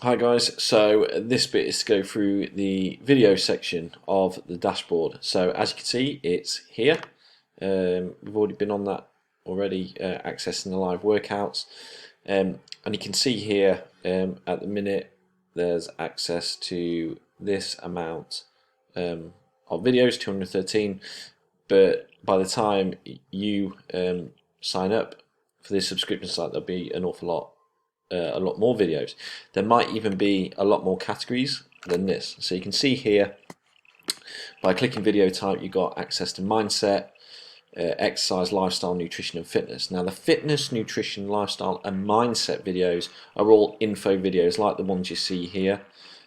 Hi guys, so this bit is to go through the video section of the dashboard. So as you can see, it's here. We've already been on that already, accessing the live workouts, and you can see here at the minute there's access to this amount of videos, 213, but by the time you sign up for this subscription site, there'll be an awful lot a lot more videos. There might even be a lot more categories than this. So you can see here, by clicking video type, you got access to mindset, exercise, lifestyle, nutrition and fitness. Now the fitness, nutrition, lifestyle and mindset videos are all info videos like the ones you see here.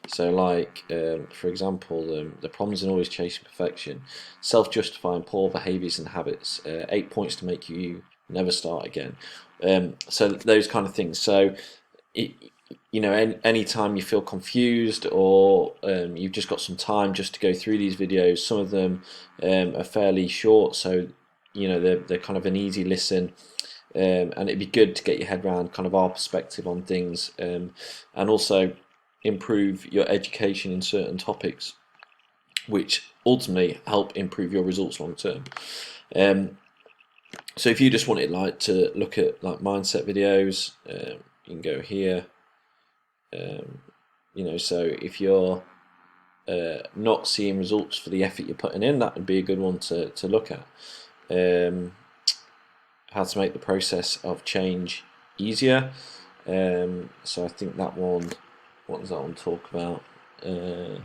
So like, for example, the problems in always chasing perfection, self-justifying poor behaviours and habits, 8 points to make you never start again. So those kind of things. So any time you feel confused or you've just got some time just to go through these videos, some of them are fairly short, so they're kind of an easy listen, and it'd be good to get your head around kind of our perspective on things, and also improve your education in certain topics, which ultimately help improve your results long term. So if you just wanted to look at mindset videos, you can go here. So if you're not seeing results for the effort you're putting in, that would be a good one to look at. How to make the process of change easier. So I think that one, what does that one talk about? I'm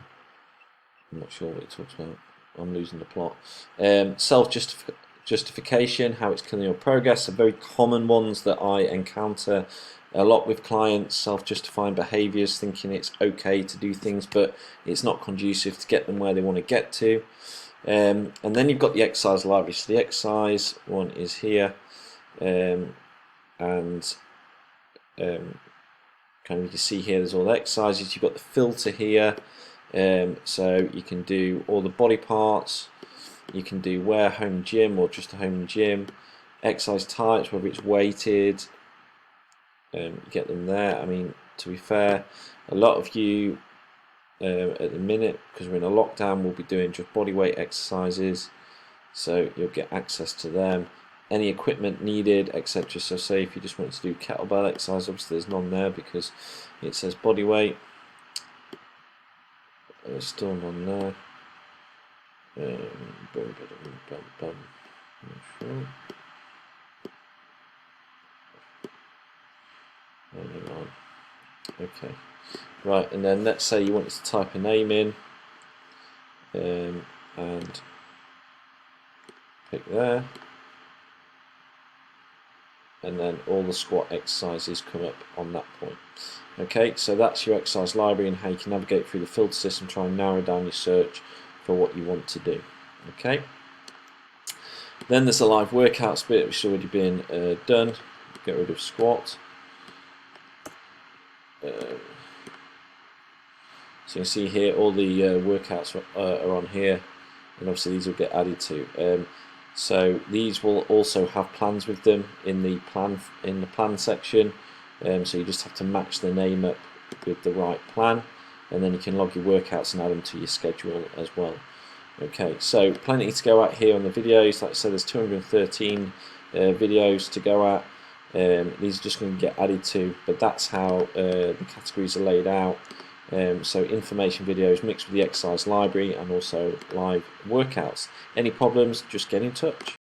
not sure what it talks about. I'm losing the plot. Self-justification, how it's killing your progress, are very common ones that I encounter a lot with clients. Self-justifying behaviours, thinking it's okay to do things but it's not conducive to get them where they want to get to. And then you've got the exercise library. So the exercise one is here, and kind of you can see here there's all the exercises. You've got the filter here, so you can do all the body parts. You can do where home gym or just a home gym, exercise types, whether it's weighted. You get them there. I mean, to be fair, a lot of you at the minute, because we're in a lockdown, will be doing just body weight exercises, so you'll get access to them. Any equipment needed, etc. So say if you just want to do kettlebell exercise, obviously there's none there because it says body weight. There's still none there. Okay, right, and then let's say you wanted to type a name in, and click there, and then all the squat exercises come up on that point. Okay, so that's your exercise library and how you can navigate through the filter system, try and narrow down your search for what you want to do. Okay, then there's the live workouts bit, which has already been done. Get rid of squat. So you can see here all the workouts are on here, and obviously these will get added to. So these will also have plans with them in the plan section. So you just have to match the name up with the right plan, and then you can log your workouts and add them to your schedule as well. Okay, so plenty to go at here on the videos. Like I said, there's 213 videos to go at. These are just going to get added to, but that's how the categories are laid out. So information videos mixed with the exercise library and also live workouts. Any problems, just get in touch.